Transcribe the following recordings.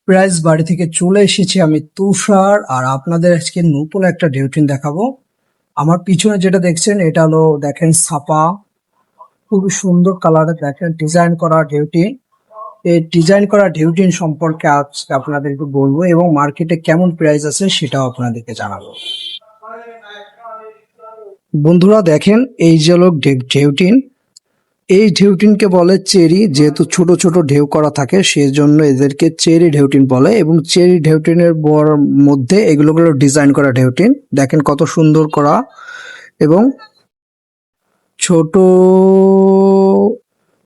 Price বাড়ি থেকে চলে এসেছি আমি তুষার, আর আপনাদের আজকে নতুন একটা ডিউটিন দেখাবো। আমার পিছনে যেটা দেখছেন এটা হলো, দেখেন, ছাপা, খুবই সুন্দর কালারের, দেখেন ডিজাইন করা ডিউটিন। এই ডিজাইন করা ডিউটিন সম্পর্কে আজকে আপনাদেরকে বলবো এবং মার্কেটে কেমন প্রাইস আছে সেটাও আপনাদেরকে জানাবো। বন্ধুরা দেখেন, এই যে হলো ডিউটিন। এই ঢেউটিনকে বলে চেরি, যেহেতু ছোট ছোট ঢেউ করা থাকে সেজন্য এদেরকে চেরি ঢেউটিন বলে। এবং চেরি ঢেউটিনের মধ্যে এগুলো হলো ডিজাইন করা ঢেউটিন। দেখেন কত সুন্দর করা, এবং ছোট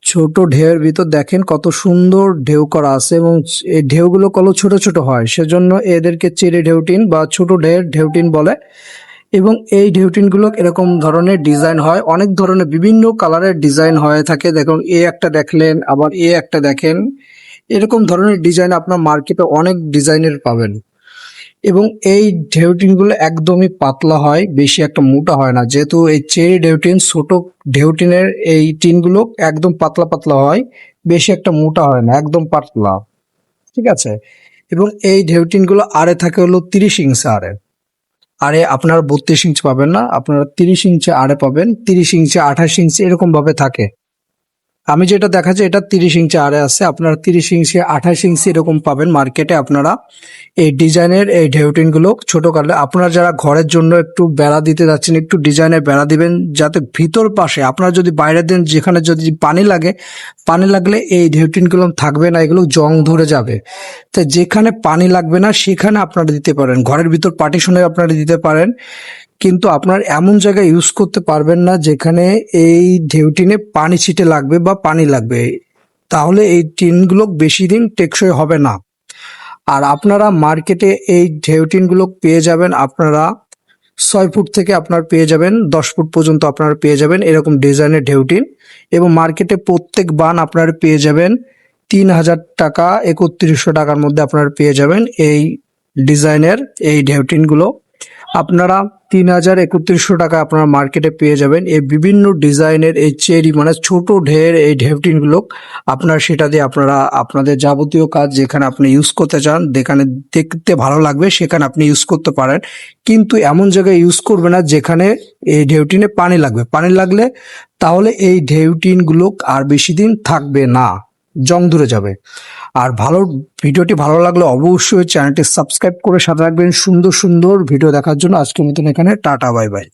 ছোট ঢেউয়ের ভিতর দেখেন কত সুন্দর ঢেউ করা আছে, এবং এই ঢেউগুলো কত ছোট ছোট হয় সেজন্য এদেরকে চেরি ঢেউটিন বা ছোট ঢেউয়ের ঢেউটিন বলে। এবং এই ঢেউটিনগুলো এরকম ধরনের ডিজাইন হয়, অনেক ধরনের বিভিন্ন কালারের ডিজাইন হয়ে থাকে। দেখুন, এ একটা দেখলেন, আবার এ একটা দেখেন, এরকম ধরনের ডিজাইন আপনার মার্কেটে অনেক ডিজাইনের পাবেন। এবং এই ঢেউটিনগুলো একদমই পাতলা হয়, বেশি একটা মোটা হয় না। যেহেতু এই চেরি ঢেউটিন, ছোট ঢেউটিনের এই টিনগুলো একদম পাতলা পাতলা হয়, বেশি একটা মোটা হয় না, একদম পাতলা। ঠিক আছে। এবং এই ঢেউটিনগুলো আরে থাকে হলো 30 ইঞ্চি আরে। আরে আপনারা 32 ইঞ্চি পাবেন না, আপনারা 30 ইঞ্চি আরে পাবেন। 30 ইঞ্চি, 28 ইঞ্চি এরকম ভাবে থাকে। আমি যেটা দেখাচ্ছি এটা 30 ইঞ্চি আরে আছে, আপনারা 30 ইঞ্চি, 28 ইঞ্চি এরকম পাবেন মার্কেটে। আপনারা এই ডিজাইনের এই ঢেউটিন গুলো ছোট কাটলে, আপনারা যারা ঘরের জন্য একটু বেড়া দিতে যাচ্ছেন, একটু ডিজাইনের বেড়া দিবেন, যাতে ভিতর পাশে আপনারা যদি বাইরে দেন, যেখানে যদি পানি লাগে, পানি লাগলে এই ঢেউটিন গুলো থাকবে না, এগুলো জং ধরে যাবে। তো যেখানে পানি লাগবে না সেখানে আপনারা দিতে পারেন, ঘরের ভিতর পার্টিশনে আপনারা দিতে পারেন। কিন্তু আপনার এমন জায়গায় ইউজ করতে পারবেন না যেখানে এই ঢেউটিনে পানি ছিটে লাগবে বা পানি লাগবে, তাহলে এই টিনগুলো বেশি দিন টেকসই হবে না। আর আপনারা মার্কেটে এই ঢেউটিনগুলো পেয়ে যাবেন, আপনারা 6 ফুট থেকে আপনার পেয়ে যাবেন, 10 ফুট পর্যন্ত আপনারা পেয়ে যাবেন এরকম ডিজাইনের ঢেউটিন। এবং মার্কেটে প্রত্যেক বান আপনারা পেয়ে যাবেন 3000 টাকা, 3100 টাকার মধ্যে আপনারা পেয়ে যাবেন এই ডিজাইনের এই ঢেউটিনগুলো। আপনারা 3000, 3100 টাকা আপনারা মার্কেটে পেয়ে যাবেন এই বিভিন্ন ডিজাইনের এই চেরি, মানে ছোট ঢের এই ঢেউটিনগুলো। আপনার সেটা দিয়ে আপনারা আপনাদের যাবতীয় কাজ যেখানে আপনি ইউজ করতে চান, যেখানে দেখতে ভালো লাগবে সেখানে আপনি ইউজ করতে পারেন। কিন্তু এমন জায়গায় ইউজ করবে না যেখানে এই ঢেউটিনে পানি লাগবে। পানি লাগলে তাহলে এই ঢেউটিনগুলো আর বেশি দিন থাকবে না, জং ধরে যাবে। আর ভিডিওটি ভালো লাগলে অবশ্যই চ্যানেলটি সাবস্ক্রাইব করে সাথে রাখবেন সুন্দর সুন্দর ভিডিও দেখার জন্য। আজকের মতন এখানে টাটা, বাই বাই।